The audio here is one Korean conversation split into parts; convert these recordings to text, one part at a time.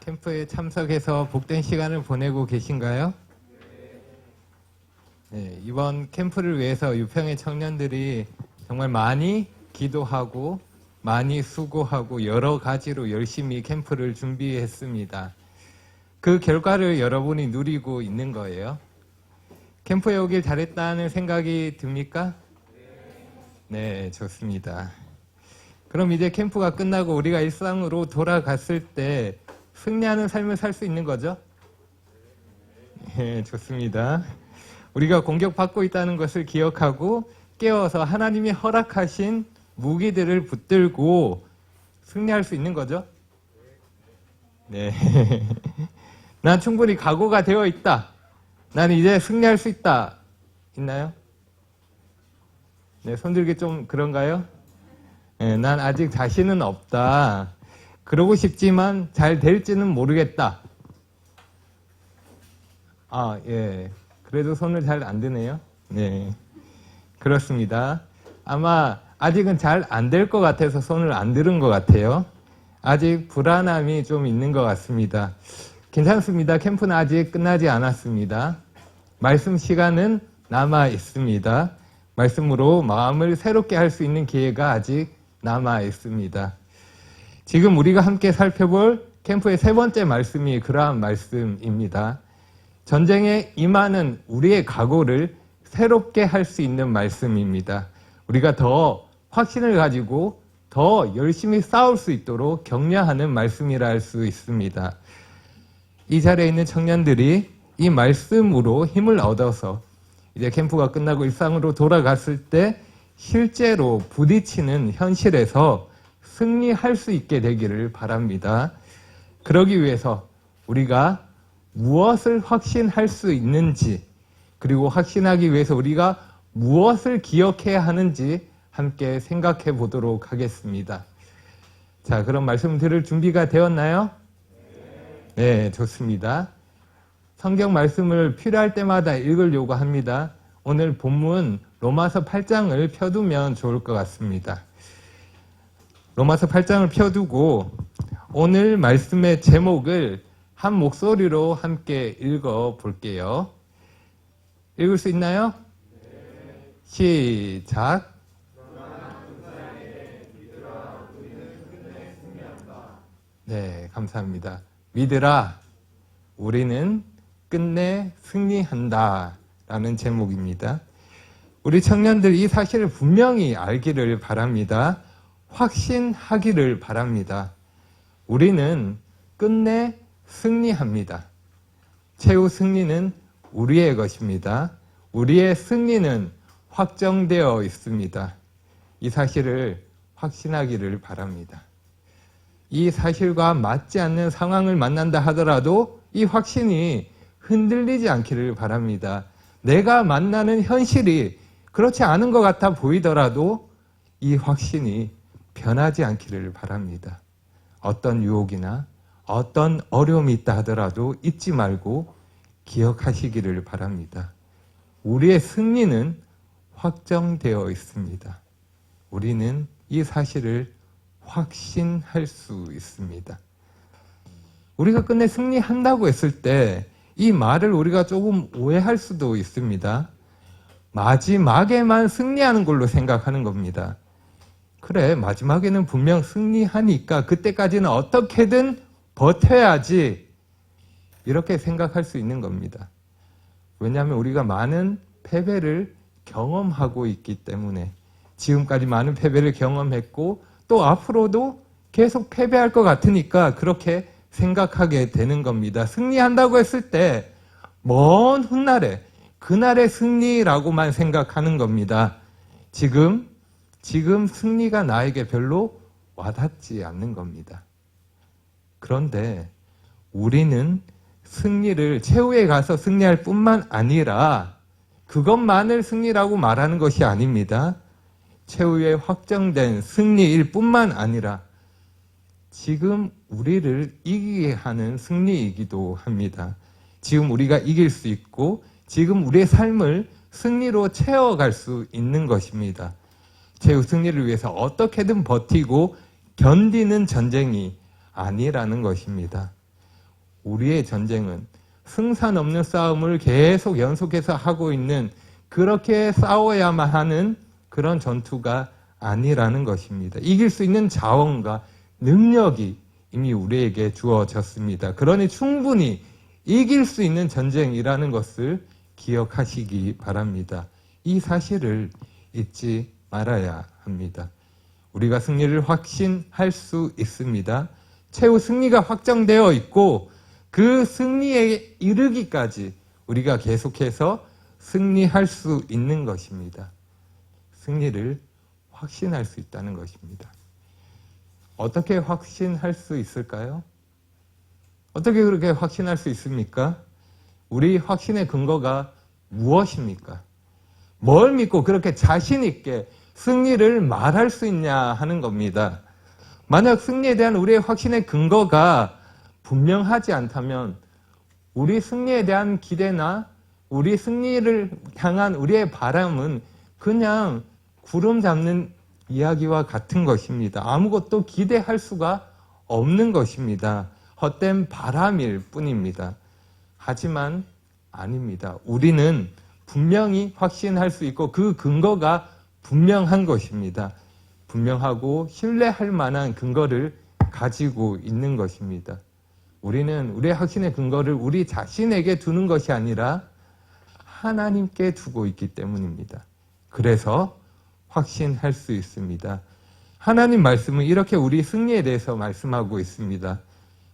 캠프에 참석해서 복된 시간을 보내고 계신가요? 네, 이번 캠프를 위해서 유평의 청년들이 정말 많이 기도하고 많이 수고하고 여러 가지로 열심히 캠프를 준비했습니다. 그 결과를 여러분이 누리고 있는 거예요. 캠프에 오길 잘했다는 생각이 듭니까? 네, 좋습니다. 그럼 이제 캠프가 끝나고 우리가 일상으로 돌아갔을 때 승리하는 삶을 살 수 있는 거죠? 네, 좋습니다. 우리가 공격받고 있다는 것을 기억하고 깨어서 하나님이 허락하신 무기들을 붙들고 승리할 수 있는 거죠? 네. 난 충분히 각오가 되어 있다. 나는 이제 승리할 수 있다. 있나요? 네, 손들기 좀 그런가요? 네, 난 아직 자신은 없다. 그러고 싶지만 잘 될지는 모르겠다. 아, 예. 그래도 손을 잘 안 드네요. 네. 그렇습니다. 아마 아직은 잘 안 될 것 같아서 손을 안 들은 것 같아요. 아직 불안함이 좀 있는 것 같습니다. 괜찮습니다. 캠프는 아직 끝나지 않았습니다. 말씀 시간은 남아 있습니다. 말씀으로 마음을 새롭게 할 수 있는 기회가 아직 남아 있습니다. 지금 우리가 함께 살펴볼 캠프의 세 번째 말씀이 그러한 말씀입니다. 전쟁에 임하는 우리의 각오를 새롭게 할 수 있는 말씀입니다. 우리가 더 확신을 가지고 더 열심히 싸울 수 있도록 격려하는 말씀이라 할 수 있습니다. 이 자리에 있는 청년들이 이 말씀으로 힘을 얻어서 이제 캠프가 끝나고 일상으로 돌아갔을 때 실제로 부딪히는 현실에서 승리할 수 있게 되기를 바랍니다. 그러기 위해서 우리가 무엇을 확신할 수 있는지, 그리고 확신하기 위해서 우리가 무엇을 기억해야 하는지 함께 생각해 보도록 하겠습니다. 자, 그럼 말씀 들을 준비가 되었나요? 네, 좋습니다. 성경 말씀을 필요할 때마다 읽으려고 합니다. 오늘 본문 로마서 8장을 펴두면 좋을 것 같습니다. 로마서 8장을 펴두고 오늘 말씀의 제목을 한 목소리로 함께 읽어 볼게요. 읽을 수 있나요? 시작. 네, 감사합니다. 믿으라, 우리는 끝내 승리한다 라는 제목입니다. 우리 청년들 이 사실을 분명히 알기를 바랍니다. 확신하기를 바랍니다. 우리는 끝내 승리합니다. 최후 승리는 우리의 것입니다. 우리의 승리는 확정되어 있습니다. 이 사실을 확신하기를 바랍니다. 이 사실과 맞지 않는 상황을 만난다 하더라도 이 확신이 흔들리지 않기를 바랍니다. 내가 만나는 현실이 그렇지 않은 것 같아 보이더라도 이 확신이 변하지 않기를 바랍니다. 어떤 유혹이나 어떤 어려움이 있다 하더라도 잊지 말고 기억하시기를 바랍니다. 우리의 승리는 확정되어 있습니다. 우리는 이 사실을 확신할 수 있습니다. 우리가 끝내 승리한다고 했을 때 이 말을 우리가 조금 오해할 수도 있습니다. 마지막에만 승리하는 걸로 생각하는 겁니다. 그래, 마지막에는 분명 승리하니까 그때까지는 어떻게든 버텨야지, 이렇게 생각할 수 있는 겁니다. 왜냐하면 우리가 많은 패배를 경험하고 있기 때문에, 지금까지 많은 패배를 경험했고 또 앞으로도 계속 패배할 것 같으니까 그렇게 생각하게 되는 겁니다. 승리한다고 했을 때 먼 훗날에 그날의 승리라고만 생각하는 겁니다. 지금 승리가 나에게 별로 와닿지 않는 겁니다. 그런데 우리는 승리를 최후에 가서 승리할 뿐만 아니라 그것만을 승리라고 말하는 것이 아닙니다. 최후에 확정된 승리일 뿐만 아니라 지금 우리를 이기게 하는 승리이기도 합니다. 지금 우리가 이길 수 있고 지금 우리의 삶을 승리로 채워갈 수 있는 것입니다. 최후 승리를 위해서 어떻게든 버티고 견디는 전쟁이 아니라는 것입니다. 우리의 전쟁은 승산 없는 싸움을 계속 연속해서 하고 있는, 그렇게 싸워야만 하는 그런 전투가 아니라는 것입니다. 이길 수 있는 자원과 능력이 이미 우리에게 주어졌습니다. 그러니 충분히 이길 수 있는 전쟁이라는 것을 기억하시기 바랍니다. 이 사실을 잊지 말아야 합니다. 우리가 승리를 확신할 수 있습니다. 최후 승리가 확정되어 있고 그 승리에 이르기까지 우리가 계속해서 승리할 수 있는 것입니다. 승리를 확신할 수 있다는 것입니다. 어떻게 확신할 수 있을까요? 어떻게 그렇게 확신할 수 있습니까? 우리 확신의 근거가 무엇입니까? 뭘 믿고 그렇게 자신 있게 승리를 말할 수 있냐 하는 겁니다. 만약 승리에 대한 우리의 확신의 근거가 분명하지 않다면 우리 승리에 대한 기대나 우리 승리를 향한 우리의 바람은 그냥 구름 잡는 이야기와 같은 것입니다. 아무것도 기대할 수가 없는 것입니다. 헛된 바람일 뿐입니다. 하지만 아닙니다. 우리는 분명히 확신할 수 있고 그 근거가 분명한 것입니다. 분명하고 신뢰할 만한 근거를 가지고 있는 것입니다. 우리는 우리의 확신의 근거를 우리 자신에게 두는 것이 아니라 하나님께 두고 있기 때문입니다. 그래서 확신할 수 있습니다. 하나님 말씀은 이렇게 우리 승리에 대해서 말씀하고 있습니다.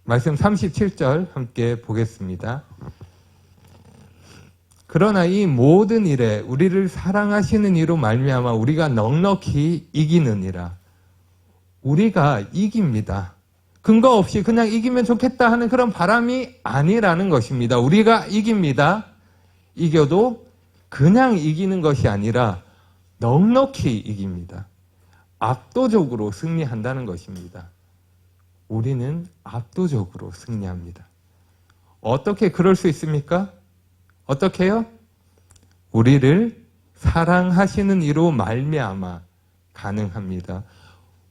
말씀 37절 함께 보겠습니다. 그러나 이 모든 일에 우리를 사랑하시는 이로 말미암아 우리가 넉넉히 이기느니라. 우리가 이깁니다. 근거 없이 그냥 이기면 좋겠다 하는 그런 바람이 아니라는 것입니다. 우리가 이깁니다. 이겨도 그냥 이기는 것이 아니라 넉넉히 이깁니다. 압도적으로 승리한다는 것입니다. 우리는 압도적으로 승리합니다. 어떻게 그럴 수 있습니까? 어떻게요? 우리를 사랑하시는 이로 말미암아 가능합니다.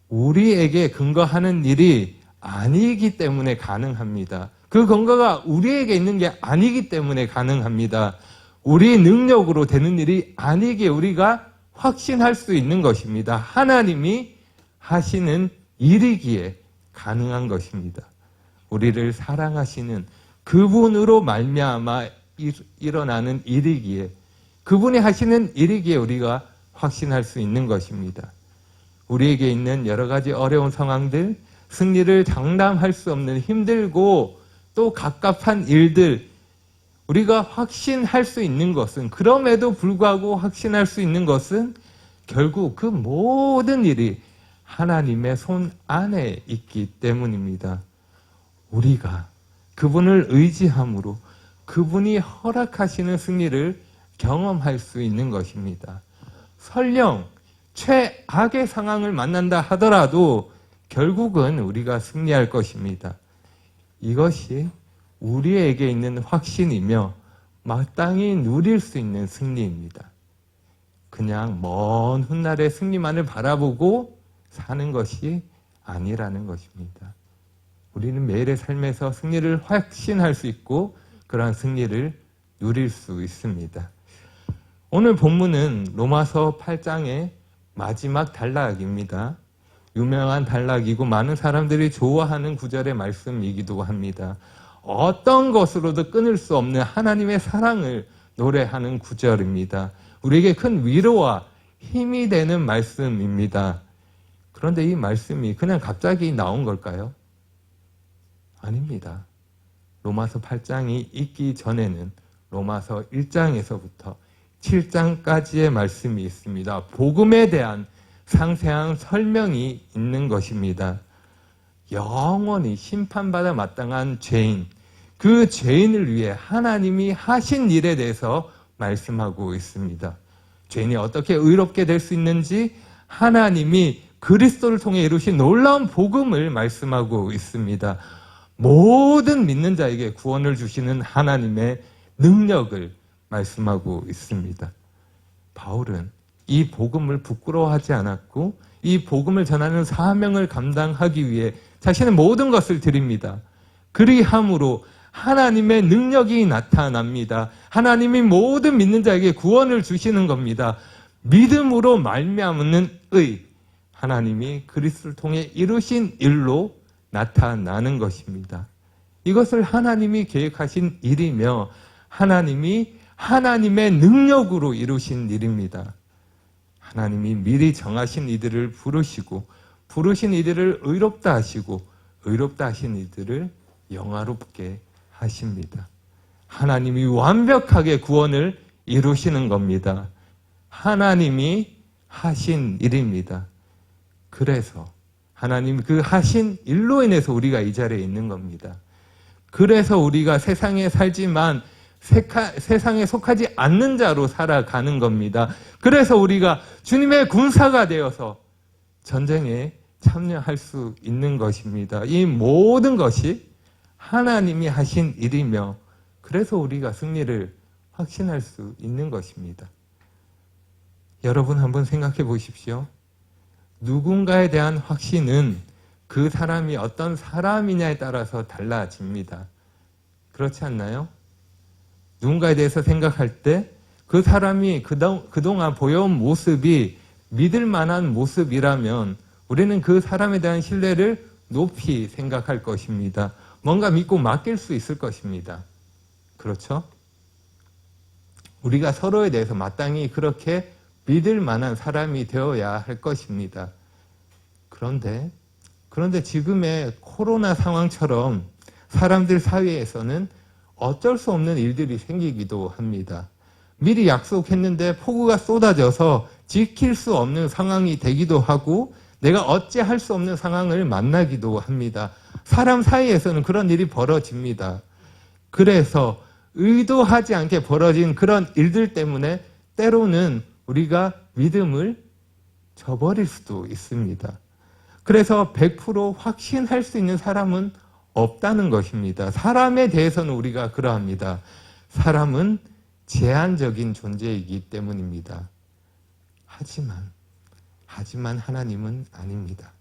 우리에게 근거하는 일이 아니기 때문에 가능합니다. 그 근거가 우리에게 있는 게 아니기 때문에 가능합니다. 우리 능력으로 되는 일이 아니기에 우리가 확신할 수 있는 것입니다. 하나님이 하시는 일이기에 가능한 것입니다. 우리를 사랑하시는 그분으로 말미암아 일어나는 일이기에, 그분이 하시는 일이기에 우리가 확신할 수 있는 것입니다. 우리에게 있는 여러 가지 어려운 상황들, 승리를 장담할 수 없는 힘들고 또 갑갑한 일들, 우리가 확신할 수 있는 것은, 그럼에도 불구하고 확신할 수 있는 것은 결국 그 모든 일이 하나님의 손 안에 있기 때문입니다. 우리가 그분을 의지함으로 그분이 허락하시는 승리를 경험할 수 있는 것입니다. 설령 최악의 상황을 만난다 하더라도 결국은 우리가 승리할 것입니다. 이것이 우리에게 있는 확신이며 마땅히 누릴 수 있는 승리입니다. 그냥 먼 훗날의 승리만을 바라보고 사는 것이 아니라는 것입니다. 우리는 매일의 삶에서 승리를 확신할 수 있고 그러한 승리를 누릴 수 있습니다. 오늘 본문은 로마서 8장의 마지막 단락입니다. 유명한 단락이고 많은 사람들이 좋아하는 구절의 말씀이기도 합니다. 어떤 것으로도 끊을 수 없는 하나님의 사랑을 노래하는 구절입니다. 우리에게 큰 위로와 힘이 되는 말씀입니다. 그런데 이 말씀이 그냥 갑자기 나온 걸까요? 아닙니다. 로마서 8장이 있기 전에는 로마서 1장에서부터 7장까지의 말씀이 있습니다. 복음에 대한 상세한 설명이 있는 것입니다. 영원히 심판받아 마땅한 죄인, 그 죄인을 위해 하나님이 하신 일에 대해서 말씀하고 있습니다. 죄인이 어떻게 의롭게 될 수 있는지 하나님이 그리스도를 통해 이루신 놀라운 복음을 말씀하고 있습니다. 모든 믿는 자에게 구원을 주시는 하나님의 능력을 말씀하고 있습니다. 바울은 이 복음을 부끄러워하지 않았고 이 복음을 전하는 사명을 감당하기 위해 자신의 모든 것을 드립니다. 그리함으로 하나님의 능력이 나타납니다. 하나님이 모든 믿는 자에게 구원을 주시는 겁니다. 믿음으로 말미암는 의, 하나님이 그리스도를 통해 이루신 일로 나타나는 것입니다. 이것을 하나님이 계획하신 일이며 하나님이 하나님의 능력으로 이루신 일입니다. 하나님이 미리 정하신 이들을 부르시고 부르신 이들을 의롭다 하시고 의롭다 하신 이들을 영화롭게 하십니다. 하나님이 완벽하게 구원을 이루시는 겁니다. 하나님이 하신 일입니다. 그래서 하나님 그 하신 일로 인해서 우리가 이 자리에 있는 겁니다. 그래서 우리가 세상에 살지만 세상에 속하지 않는 자로 살아가는 겁니다. 그래서 우리가 주님의 군사가 되어서 전쟁에 참여할 수 있는 것입니다. 이 모든 것이 하나님이 하신 일이며 그래서 우리가 승리를 확신할 수 있는 것입니다. 여러분 한번 생각해 보십시오. 누군가에 대한 확신은 그 사람이 어떤 사람이냐에 따라서 달라집니다. 그렇지 않나요? 누군가에 대해서 생각할 때 그 사람이 그동안 보여온 모습이 믿을 만한 모습이라면 우리는 그 사람에 대한 신뢰를 높이 생각할 것입니다. 뭔가 믿고 맡길 수 있을 것입니다. 그렇죠? 우리가 서로에 대해서 마땅히 그렇게 믿을 만한 사람이 되어야 할 것입니다. 그런데 지금의 코로나 상황처럼 사람들 사이에서는 어쩔 수 없는 일들이 생기기도 합니다. 미리 약속했는데 폭우가 쏟아져서 지킬 수 없는 상황이 되기도 하고 내가 어찌할 수 없는 상황을 만나기도 합니다. 사람 사이에서는 그런 일이 벌어집니다. 그래서 의도하지 않게 벌어진 그런 일들 때문에 때로는 우리가 믿음을 저버릴 수도 있습니다. 그래서 100% 확신할 수 있는 사람은 없다는 것입니다. 사람에 대해서는 우리가 그러합니다. 사람은 제한적인 존재이기 때문입니다. 하지만 하나님은 아닙니다.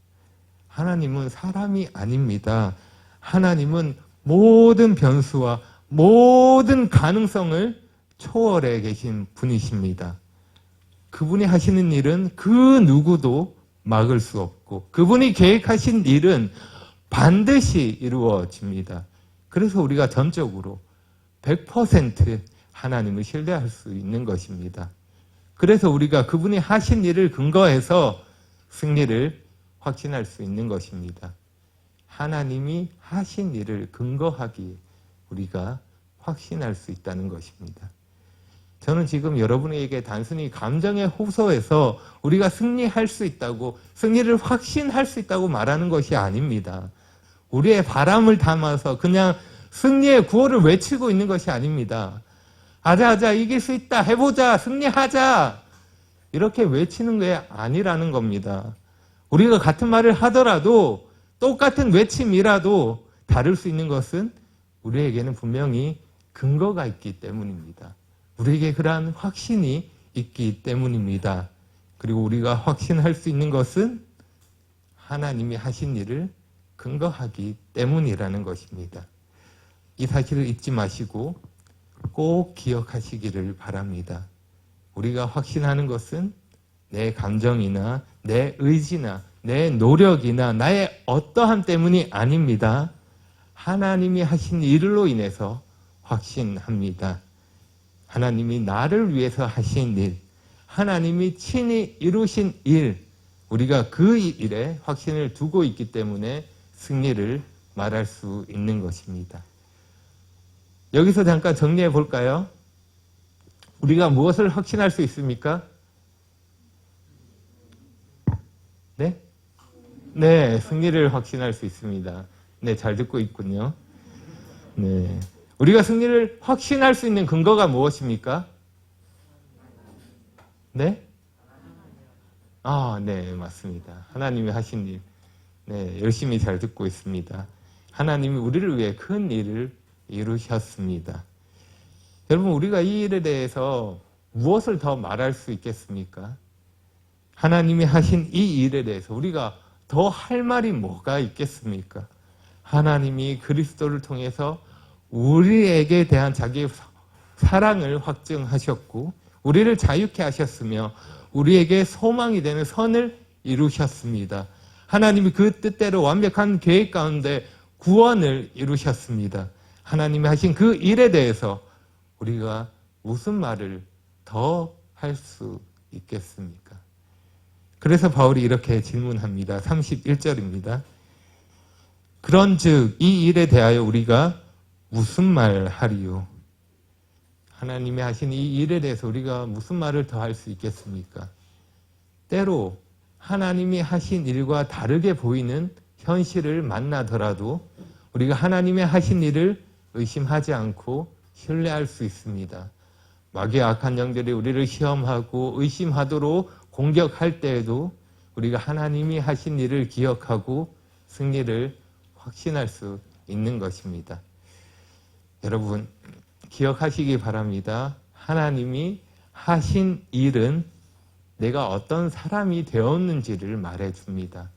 하나님은 사람이 아닙니다. 하나님은 모든 변수와 모든 가능성을 초월해 계신 분이십니다. 그분이 하시는 일은 그 누구도 막을 수 없고 그분이 계획하신 일은 반드시 이루어집니다. 그래서 우리가 전적으로 100% 하나님을 신뢰할 수 있는 것입니다. 그래서 우리가 그분이 하신 일을 근거해서 승리를 확신할 수 있는 것입니다. 하나님이 하신 일을 근거하기에 우리가 확신할 수 있다는 것입니다. 저는 지금 여러분에게 단순히 감정에 호소해서 우리가 승리할 수 있다고, 승리를 확신할 수 있다고 말하는 것이 아닙니다. 우리의 바람을 담아서 그냥 승리의 구호를 외치고 있는 것이 아닙니다. 하자, 이길 수 있다, 해보자, 승리하자, 이렇게 외치는 게 아니라는 겁니다. 우리가 같은 말을 하더라도 똑같은 외침이라도 다를 수 있는 것은 우리에게는 분명히 근거가 있기 때문입니다. 우리에게 그러한 확신이 있기 때문입니다. 그리고 우리가 확신할 수 있는 것은 하나님이 하신 일을 근거하기 때문이라는 것입니다. 이 사실을 잊지 마시고 꼭 기억하시기를 바랍니다. 우리가 확신하는 것은 내 감정이나 내 의지나 내 노력이나 나의 어떠함 때문이 아닙니다. 하나님이 하신 일로 인해서 확신합니다. 하나님이 나를 위해서 하신 일, 하나님이 친히 이루신 일, 우리가 그 일에 확신을 두고 있기 때문에 승리를 말할 수 있는 것입니다. 여기서 잠깐 정리해 볼까요? 우리가 무엇을 확신할 수 있습니까? 네? 네, 승리를 확신할 수 있습니다. 네, 잘 듣고 있군요. 네. 우리가 승리를 확신할 수 있는 근거가 무엇입니까? 네? 네, 맞습니다. 하나님이 하신 일. 네, 열심히 잘 듣고 있습니다. 하나님이 우리를 위해 큰 일을 이루셨습니다. 여러분, 우리가 이 일에 대해서 무엇을 더 말할 수 있겠습니까? 하나님이 하신 이 일에 대해서 우리가 더 할 말이 뭐가 있겠습니까? 하나님이 그리스도를 통해서 우리에게 대한 자기의 사랑을 확증하셨고 우리를 자유케 하셨으며 우리에게 소망이 되는 선을 이루셨습니다. 하나님이 그 뜻대로 완벽한 계획 가운데 구원을 이루셨습니다. 하나님이 하신 그 일에 대해서 우리가 무슨 말을 더 할 수 있겠습니까? 그래서 바울이 이렇게 질문합니다. 31절입니다. 그런즉 이 일에 대하여 우리가 무슨 말 하리요? 하나님이 하신 이 일에 대해서 우리가 무슨 말을 더 할 수 있겠습니까? 때로 하나님이 하신 일과 다르게 보이는 현실을 만나더라도 우리가 하나님의 하신 일을 의심하지 않고 신뢰할 수 있습니다. 마귀의 악한 영들이 우리를 시험하고 의심하도록 공격할 때에도 우리가 하나님이 하신 일을 기억하고 승리를 확신할 수 있는 것입니다. 여러분 기억하시기 바랍니다. 하나님이 하신 일은 내가 어떤 사람이 되었는지를 말해줍니다.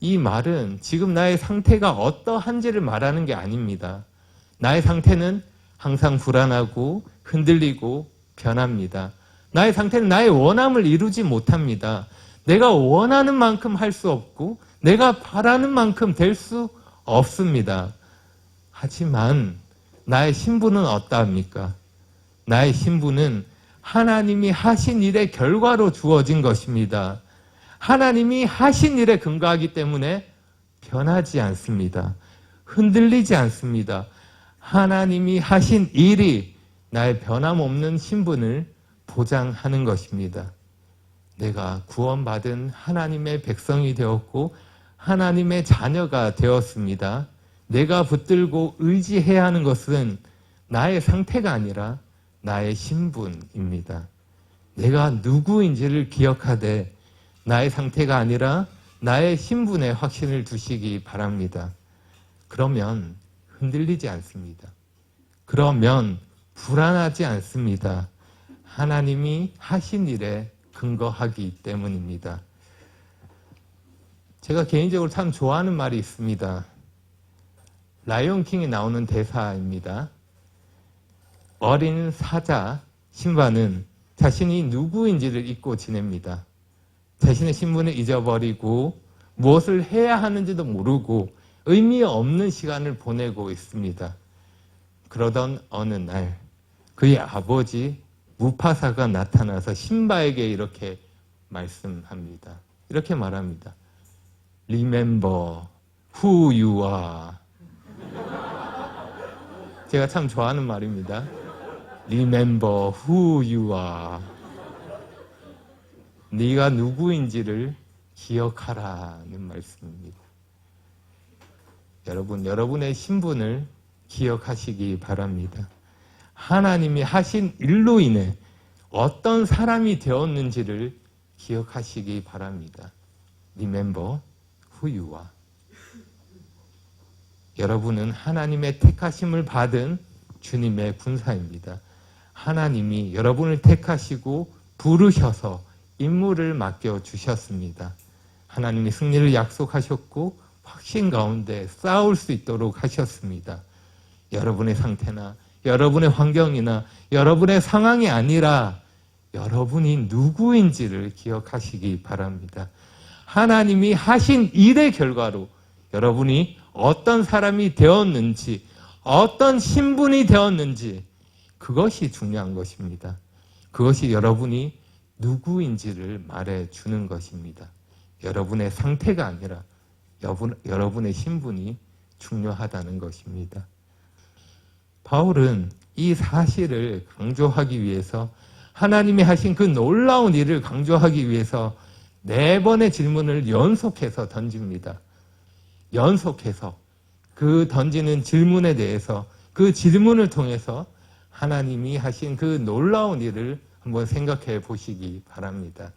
이 말은 지금 나의 상태가 어떠한지를 말하는 게 아닙니다. 나의 상태는 항상 불안하고 흔들리고 변합니다. 나의 상태는 나의 원함을 이루지 못합니다. 내가 원하는 만큼 할 수 없고 내가 바라는 만큼 될 수 없습니다. 하지만 나의 신분은 어떠합니까? 나의 신분은 하나님이 하신 일의 결과로 주어진 것입니다. 하나님이 하신 일에 근거하기 때문에 변하지 않습니다. 흔들리지 않습니다. 하나님이 하신 일이 나의 변함없는 신분을 보장하는 것입니다. 내가 구원받은 하나님의 백성이 되었고 하나님의 자녀가 되었습니다. 내가 붙들고 의지해야 하는 것은 나의 상태가 아니라 나의 신분입니다. 내가 누구인지를 기억하되 나의 상태가 아니라 나의 신분에 확신을 두시기 바랍니다. 그러면 흔들리지 않습니다. 그러면 불안하지 않습니다. 하나님이 하신 일에 근거하기 때문입니다. 제가 개인적으로 참 좋아하는 말이 있습니다. 라이온킹에 나오는 대사입니다. 어린 사자 심바는 자신이 누구인지를 잊고 지냅니다. 자신의 신분을 잊어버리고 무엇을 해야 하는지도 모르고 의미 없는 시간을 보내고 있습니다. 그러던 어느 날 그의 아버지 무파사가 나타나서 심바에게 이렇게 말씀합니다. 이렇게 말합니다. Remember who you are. 제가 참 좋아하는 말입니다. Remember who you are. 네가 누구인지를 기억하라는 말씀입니다. 여러분, 여러분의 신분을 기억하시기 바랍니다. 하나님이 하신 일로 인해 어떤 사람이 되었는지를 기억하시기 바랍니다. Remember who you are. 여러분은 하나님의 택하심을 받은 주님의 군사입니다. 하나님이 여러분을 택하시고 부르셔서 임무를 맡겨주셨습니다. 하나님이 승리를 약속하셨고 확신 가운데 싸울 수 있도록 하셨습니다. 여러분의 상태나 여러분의 환경이나 여러분의 상황이 아니라 여러분이 누구인지를 기억하시기 바랍니다. 하나님이 하신 일의 결과로 여러분이 어떤 사람이 되었는지, 어떤 신분이 되었는지 그것이 중요한 것입니다. 그것이 여러분이 누구인지를 말해주는 것입니다. 여러분의 상태가 아니라 여러분의 신분이 중요하다는 것입니다. 바울은 이 사실을 강조하기 위해서 하나님이 하신 그 놀라운 일을 강조하기 위해서 4번의 질문을 연속해서 던집니다. 연속해서 그 던지는 질문에 대해서 그 질문을 통해서 하나님이 하신 그 놀라운 일을 한번 생각해 보시기 바랍니다.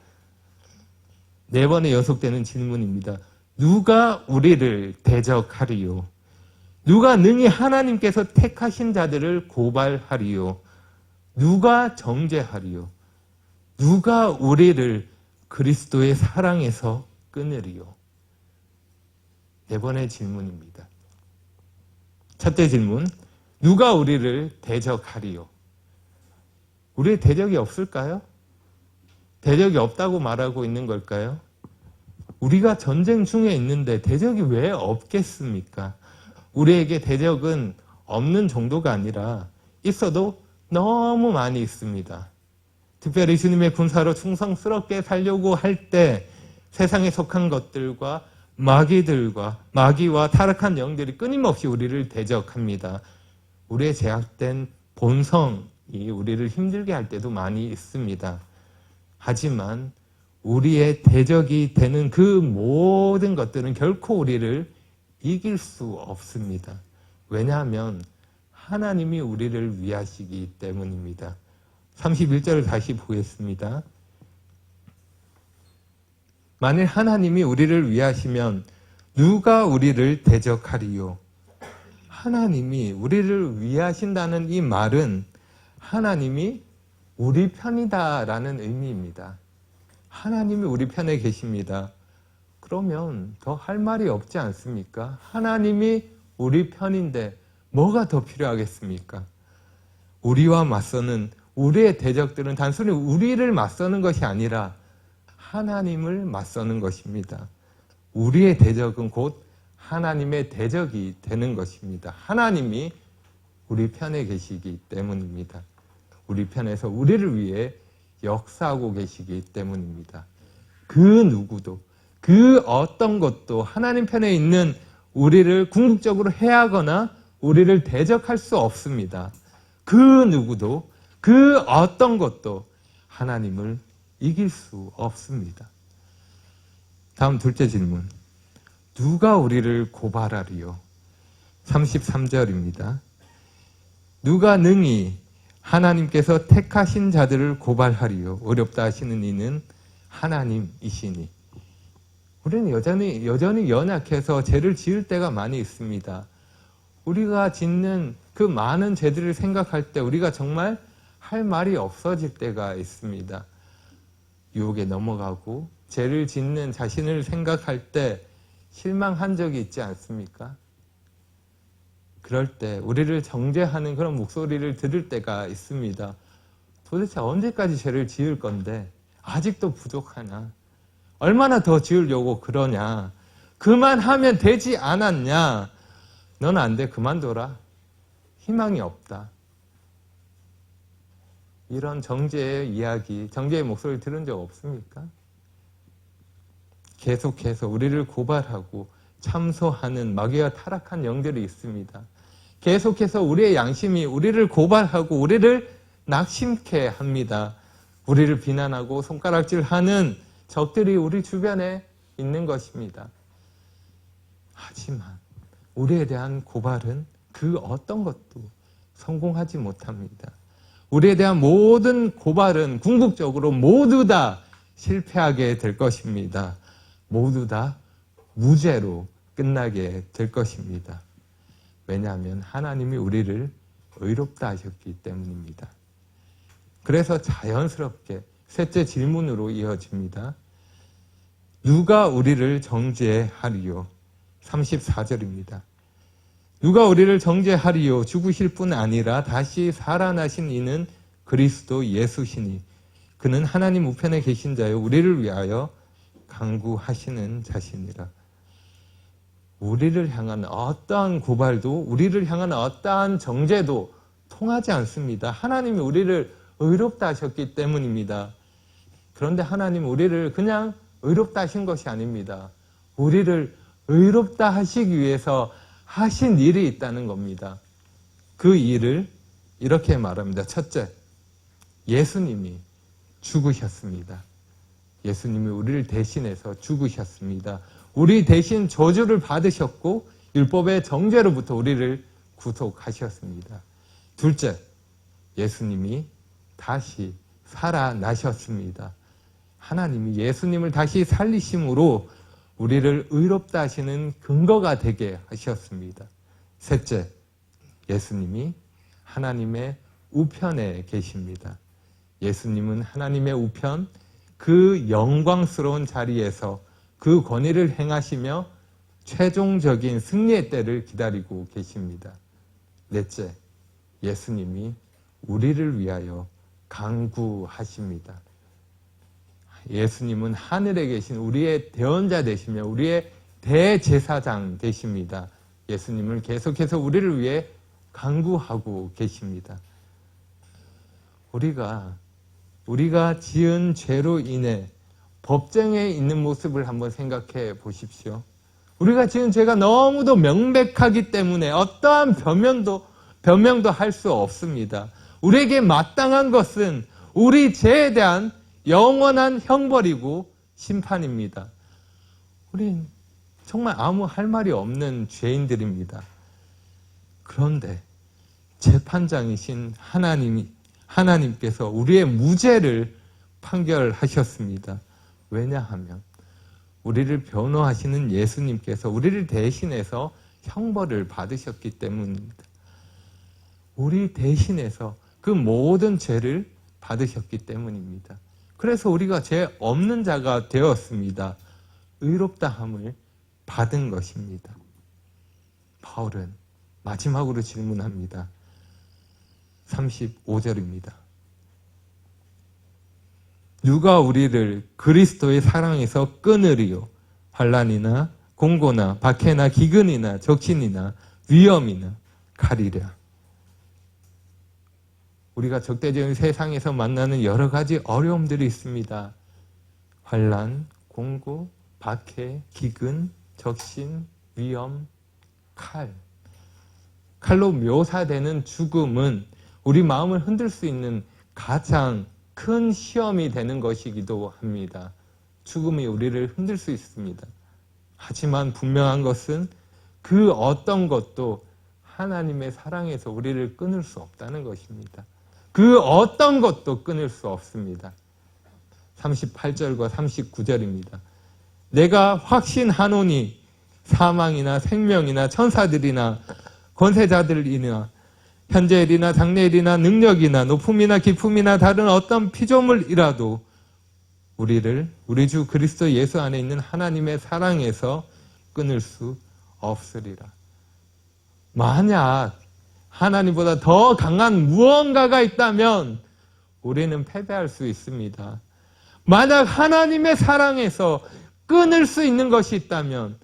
4번의 연속되는 질문입니다. 누가 우리를 대적하리요? 누가 능히 하나님께서 택하신 자들을 고발하리요? 누가 정죄하리요? 누가 우리를 그리스도의 사랑에서 끊으리요? 4번의 질문입니다. 첫째 질문, 누가 우리를 대적하리요? 우리의 대적이 없을까요? 대적이 없다고 말하고 있는 걸까요? 우리가 전쟁 중에 있는데 대적이 왜 없겠습니까? 우리에게 대적은 없는 정도가 아니라 있어도 너무 많이 있습니다. 특별히 주님의 군사로 충성스럽게 살려고 할 때 세상에 속한 것들과 마귀와 타락한 영들이 끊임없이 우리를 대적합니다. 우리의 제약된 본성이 우리를 힘들게 할 때도 많이 있습니다. 하지만 우리의 대적이 되는 그 모든 것들은 결코 우리를 이길 수 없습니다. 왜냐하면 하나님이 우리를 위하시기 때문입니다. 31절을 다시 보겠습니다. 만일 하나님이 우리를 위하시면 누가 우리를 대적하리요? 하나님이 우리를 위하신다는 이 말은 하나님이 우리 편이다라는 의미입니다. 하나님이 우리 편에 계십니다. 그러면 더 할 말이 없지 않습니까? 하나님이 우리 편인데 뭐가 더 필요하겠습니까? 우리와 맞서는 우리의 대적들은 단순히 우리를 맞서는 것이 아니라 하나님을 맞서는 것입니다. 우리의 대적은 곧 하나님의 대적이 되는 것입니다. 하나님이 우리 편에 계시기 때문입니다. 우리 편에서 우리를 위해 역사하고 계시기 때문입니다. 그 누구도, 그 어떤 것도 하나님 편에 있는 우리를 궁극적으로 해하거나 우리를 대적할 수 없습니다. 그 누구도, 그 어떤 것도 하나님을 이길 수 없습니다. 다음 둘째 질문. 누가 우리를 고발하리요? 33절입니다. 누가 능히 하나님께서 택하신 자들을 고발하리요? 어렵다 하시는 이는 하나님이시니. 우리는 여전히 연약해서 죄를 지을 때가 많이 있습니다. 우리가 짓는 그 많은 죄들을 생각할 때 우리가 정말 할 말이 없어질 때가 있습니다. 유혹에 넘어가고 죄를 짓는 자신을 생각할 때 실망한 적이 있지 않습니까? 그럴 때 우리를 정죄하는 그런 목소리를 들을 때가 있습니다. 도대체 언제까지 죄를 지을 건데 아직도 부족하냐? 얼마나 더 지으려고 그러냐? 그만하면 되지 않았냐? 넌 안 돼, 그만둬라. 희망이 없다. 이런 정죄의 이야기, 정죄의 목소리를 들은 적 없습니까? 계속해서 우리를 고발하고 참소하는 마귀와 타락한 영들이 있습니다. 계속해서 우리의 양심이 우리를 고발하고 우리를 낙심케 합니다. 우리를 비난하고 손가락질하는 적들이 우리 주변에 있는 것입니다. 하지만 우리에 대한 고발은 그 어떤 것도 성공하지 못합니다. 우리에 대한 모든 고발은 궁극적으로 모두 다 실패하게 될 것입니다. 모두 다 무죄로 끝나게 될 것입니다. 왜냐하면 하나님이 우리를 의롭다 하셨기 때문입니다. 그래서 자연스럽게 셋째 질문으로 이어집니다. 누가 우리를 정죄하리요? 34절입니다. 누가 우리를 정죄하리요? 죽으실 뿐 아니라 다시 살아나신 이는 그리스도 예수시니 그는 하나님 우편에 계신 자요 우리를 위하여 간구하시는 자시니라. 우리를 향한 어떠한 고발도 우리를 향한 어떠한 정죄도 통하지 않습니다. 하나님이 우리를 의롭다 하셨기 때문입니다. 그런데 하나님은 우리를 그냥 의롭다 하신 것이 아닙니다. 우리를 의롭다 하시기 위해서 하신 일이 있다는 겁니다. 그 일을 이렇게 말합니다. 첫째, 예수님이 죽으셨습니다. 예수님이 우리를 대신해서 죽으셨습니다. 우리 대신 저주를 받으셨고 율법의 정죄로부터 우리를 구속하셨습니다. 둘째, 예수님이 다시 살아나셨습니다. 하나님이 예수님을 다시 살리심으로 우리를 의롭다 하시는 근거가 되게 하셨습니다. 셋째, 예수님이 하나님의 우편에 계십니다. 예수님은 하나님의 우편, 그 영광스러운 자리에서 그 권위를 행하시며 최종적인 승리의 때를 기다리고 계십니다. 넷째, 예수님이 우리를 위하여 간구하십니다. 예수님은 하늘에 계신 우리의 대언자 되시며 우리의 대제사장 되십니다. 예수님은 계속해서 우리를 위해 간구하고 계십니다. 우리가 지은 죄로 인해 법정에 있는 모습을 한번 생각해 보십시오. 우리가 지은 죄가 너무도 명백하기 때문에 어떠한 변명도 할 수 없습니다. 우리에게 마땅한 것은 우리 죄에 대한 영원한 형벌이고 심판입니다. 우린 정말 아무 할 말이 없는 죄인들입니다. 그런데 재판장이신 하나님께서 우리의 무죄를 판결하셨습니다. 왜냐하면 우리를 변호하시는 예수님께서 우리를 대신해서 형벌을 받으셨기 때문입니다. 우리 대신해서 그 모든 죄를 받으셨기 때문입니다. 그래서 우리가 죄 없는 자가 되었습니다. 의롭다함을 받은 것입니다. 바울은 마지막으로 질문합니다. 35절입니다. 누가 우리를 그리스도의 사랑에서 끊으리요? 환난이나 공고나 박해나 기근이나 적신이나 위험이나 칼이랴. 우리가 적대적인 세상에서 만나는 여러 가지 어려움들이 있습니다. 환난, 공고, 박해, 기근, 적신, 위험, 칼. 칼로 묘사되는 죽음은 우리 마음을 흔들 수 있는 가장 큰 시험이 되는 것이기도 합니다. 죽음이 우리를 흔들 수 있습니다. 하지만 분명한 것은 그 어떤 것도 하나님의 사랑에서 우리를 끊을 수 없다는 것입니다. 그 어떤 것도 끊을 수 없습니다. 38절과 39절입니다. 내가 확신하노니 사망이나 생명이나 천사들이나 권세자들이나 현재일이나 장래일이나 능력이나 높음이나 깊음이나 다른 어떤 피조물이라도 우리를 우리 주 그리스도 예수 안에 있는 하나님의 사랑에서 끊을 수 없으리라. 만약 하나님보다 더 강한 무언가가 있다면 우리는 패배할 수 있습니다. 만약 하나님의 사랑에서 끊을 수 있는 것이 있다면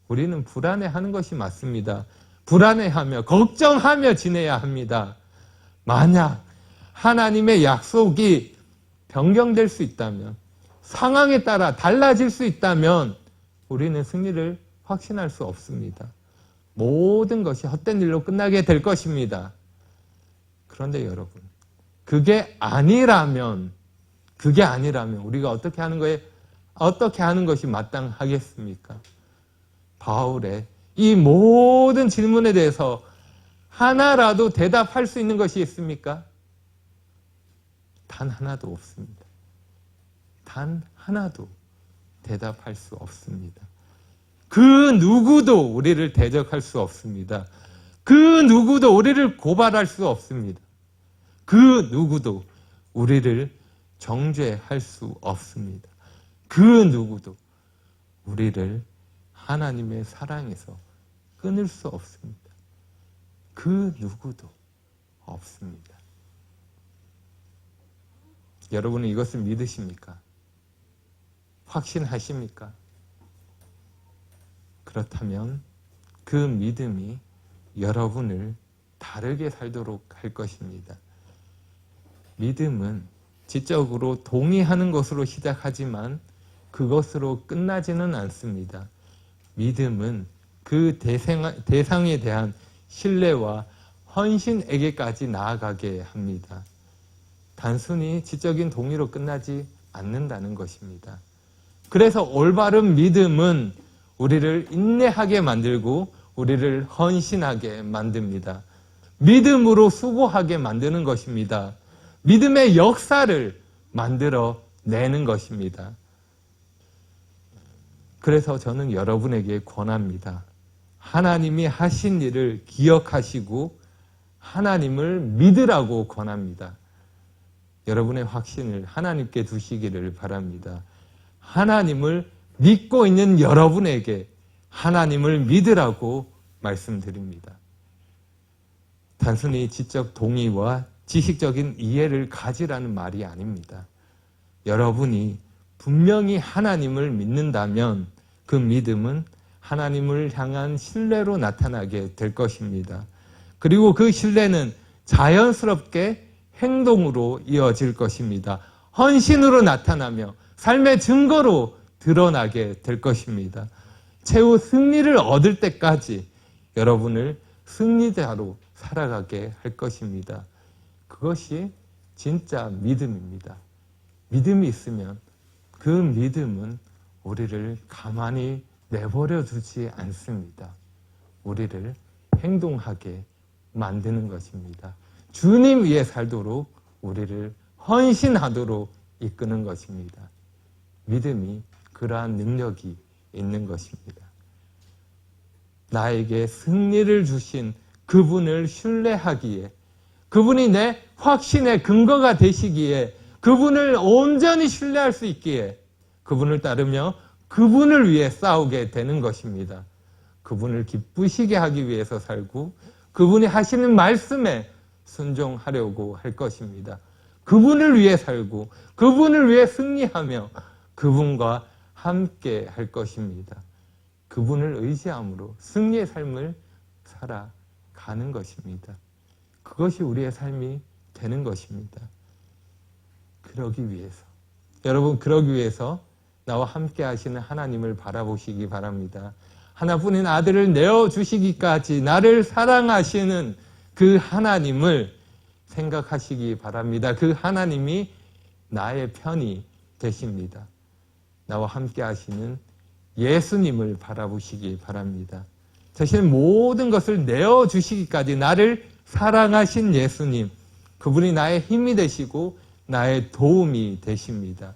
우리는 불안해하는 것이 맞습니다. 불안해하며 걱정하며 지내야 합니다. 만약 하나님의 약속이 변경될 수 있다면, 상황에 따라 달라질 수 있다면 우리는 승리를 확신할 수 없습니다. 모든 것이 헛된 일로 끝나게 될 것입니다. 그런데 여러분, 그게 아니라면 우리가 어떻게 하는 것이 마땅하겠습니까? 바울의 이 모든 질문에 대해서 하나라도 대답할 수 있는 것이 있습니까? 단 하나도 없습니다. 단 하나도 대답할 수 없습니다. 그 누구도 우리를 대적할 수 없습니다. 그 누구도 우리를 고발할 수 없습니다. 그 누구도 우리를 정죄할 수 없습니다. 그 누구도 우리를 하나님의 사랑에서 끊을 수 없습니다. 그 누구도 없습니다. 여러분은 이것을 믿으십니까? 확신하십니까? 그렇다면 그 믿음이 여러분을 다르게 살도록 할 것입니다. 믿음은 지적으로 동의하는 것으로 시작하지만 그것으로 끝나지는 않습니다. 믿음은 그 대상에 대한 신뢰와 헌신에게까지 나아가게 합니다. 단순히 지적인 동의로 끝나지 않는다는 것입니다. 그래서 올바른 믿음은 우리를 인내하게 만들고 우리를 헌신하게 만듭니다. 믿음으로 수고하게 만드는 것입니다. 믿음의 역사를 만들어 내는 것입니다. 그래서 저는 여러분에게 권합니다. 하나님이 하신 일을 기억하시고 하나님을 믿으라고 권합니다. 여러분의 확신을 하나님께 두시기를 바랍니다. 하나님을 믿고 있는 여러분에게 하나님을 믿으라고 말씀드립니다. 단순히 지적 동의와 지식적인 이해를 가지라는 말이 아닙니다. 여러분이 분명히 하나님을 믿는다면 그 믿음은 하나님을 향한 신뢰로 나타나게 될 것입니다. 그리고 그 신뢰는 자연스럽게 행동으로 이어질 것입니다. 헌신으로 나타나며 삶의 증거로 드러나게 될 것입니다. 최후 승리를 얻을 때까지 여러분을 승리자로 살아가게 할 것입니다. 그것이 진짜 믿음입니다. 믿음이 있으면 그 믿음은 우리를 가만히 내버려 두지 않습니다. 우리를 행동하게 만드는 것입니다. 주님 위해 살도록 우리를 헌신하도록 이끄는 것입니다. 믿음이 그러한 능력이 있는 것입니다. 나에게 승리를 주신 그분을 신뢰하기에, 그분이 내 확신의 근거가 되시기에, 그분을 온전히 신뢰할 수 있기에 그분을 따르며 그분을 위해 싸우게 되는 것입니다. 그분을 기쁘시게 하기 위해서 살고 그분이 하시는 말씀에 순종하려고 할 것입니다. 그분을 위해 살고 그분을 위해 승리하며 그분과 함께 할 것입니다. 그분을 의지함으로 승리의 삶을 살아가는 것입니다. 그것이 우리의 삶이 되는 것입니다. 그러기 위해서, 여러분, 그러기 위해서 나와 함께 하시는 하나님을 바라보시기 바랍니다. 하나뿐인 아들을 내어주시기까지 나를 사랑하시는 그 하나님을 생각하시기 바랍니다. 그 하나님이 나의 편이 되십니다. 나와 함께 하시는 예수님을 바라보시기 바랍니다. 자신의 모든 것을 내어주시기까지 나를 사랑하신 예수님, 그분이 나의 힘이 되시고 나의 도움이 되십니다.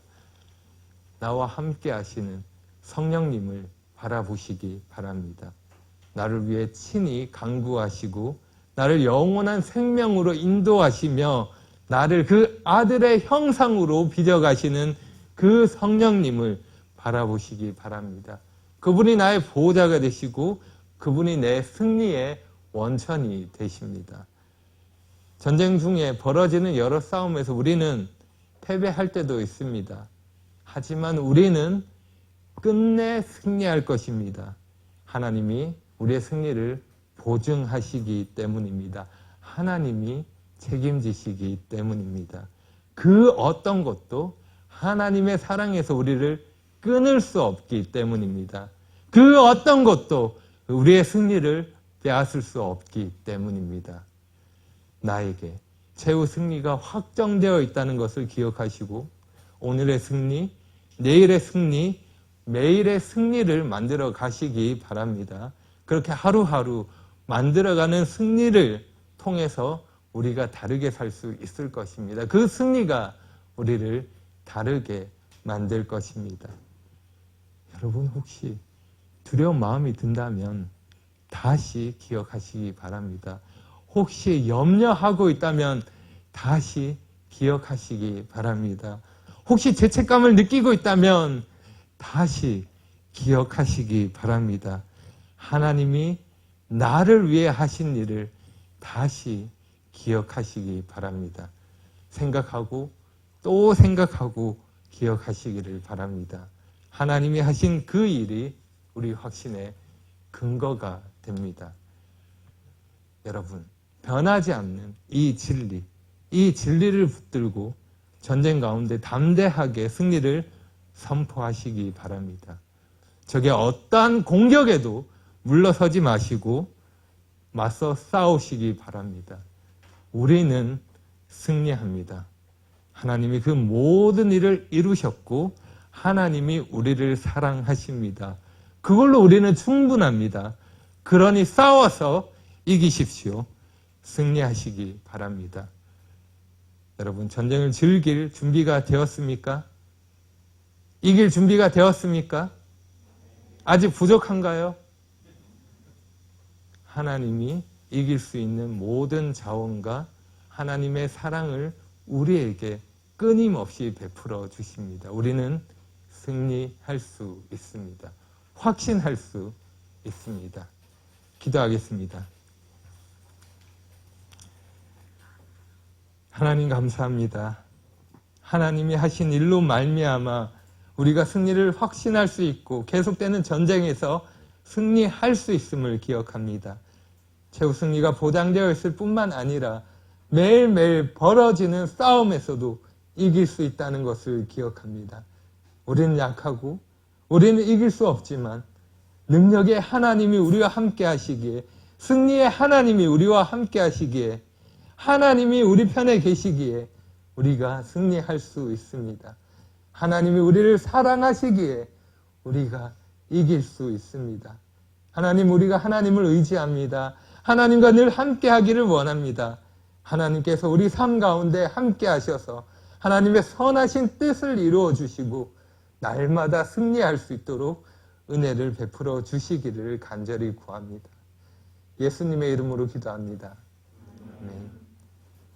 나와 함께 하시는 성령님을 바라보시기 바랍니다. 나를 위해 친히 간구하시고 나를 영원한 생명으로 인도하시며 나를 그 아들의 형상으로 빚어가시는 그 성령님을 바라보시기 바랍니다. 그분이 나의 보호자가 되시고 그분이 내 승리의 원천이 되십니다. 전쟁 중에 벌어지는 여러 싸움에서 우리는 패배할 때도 있습니다. 하지만 우리는 끝내 승리할 것입니다. 하나님이 우리의 승리를 보증하시기 때문입니다. 하나님이 책임지시기 때문입니다. 그 어떤 것도 하나님의 사랑에서 우리를 끊을 수 없기 때문입니다. 그 어떤 것도 우리의 승리를 빼앗을 수 없기 때문입니다. 나에게 최후 승리가 확정되어 있다는 것을 기억하시고 오늘의 승리, 내일의 승리, 매일의 승리를 만들어 가시기 바랍니다. 그렇게 하루하루 만들어가는 승리를 통해서 우리가 다르게 살 수 있을 것입니다. 그 승리가 우리를 다르게 만들 것입니다. 여러분, 혹시 두려운 마음이 든다면 다시 기억하시기 바랍니다. 혹시 염려하고 있다면 다시 기억하시기 바랍니다. 혹시 죄책감을 느끼고 있다면 다시 기억하시기 바랍니다. 하나님이 나를 위해 하신 일을 다시 기억하시기 바랍니다. 생각하고 또 생각하고 기억하시기를 바랍니다. 하나님이 하신 그 일이 우리 확신의 근거가 됩니다. 여러분, 변하지 않는 이 진리를 붙들고 전쟁 가운데 담대하게 승리를 선포하시기 바랍니다. 적의 어떠한 공격에도 물러서지 마시고 맞서 싸우시기 바랍니다. 우리는 승리합니다. 하나님이 그 모든 일을 이루셨고 하나님이 우리를 사랑하십니다. 그걸로 우리는 충분합니다. 그러니 싸워서 이기십시오. 승리하시기 바랍니다. 여러분, 전쟁을 즐길 준비가 되었습니까? 이길 준비가 되었습니까? 아직 부족한가요? 하나님이 이길 수 있는 모든 자원과 하나님의 사랑을 우리에게 끊임없이 베풀어 주십니다. 우리는 승리할 수 있습니다. 확신할 수 있습니다. 기도하겠습니다. 하나님 감사합니다. 하나님이 하신 일로 말미암아 우리가 승리를 확신할 수 있고 계속되는 전쟁에서 승리할 수 있음을 기억합니다. 최후 승리가 보장되어 있을 뿐만 아니라 매일매일 벌어지는 싸움에서도 이길 수 있다는 것을 기억합니다. 우리는 약하고 우리는 이길 수 없지만 능력의 하나님이 우리와 함께 하시기에, 승리의 하나님이 우리와 함께 하시기에, 하나님이 우리 편에 계시기에 우리가 승리할 수 있습니다. 하나님이 우리를 사랑하시기에 우리가 이길 수 있습니다. 하나님, 우리가 하나님을 의지합니다. 하나님과 늘 함께 하기를 원합니다. 하나님께서 우리 삶 가운데 함께 하셔서 하나님의 선하신 뜻을 이루어 주시고 날마다 승리할 수 있도록 은혜를 베풀어 주시기를 간절히 구합니다. 예수님의 이름으로 기도합니다. 아멘.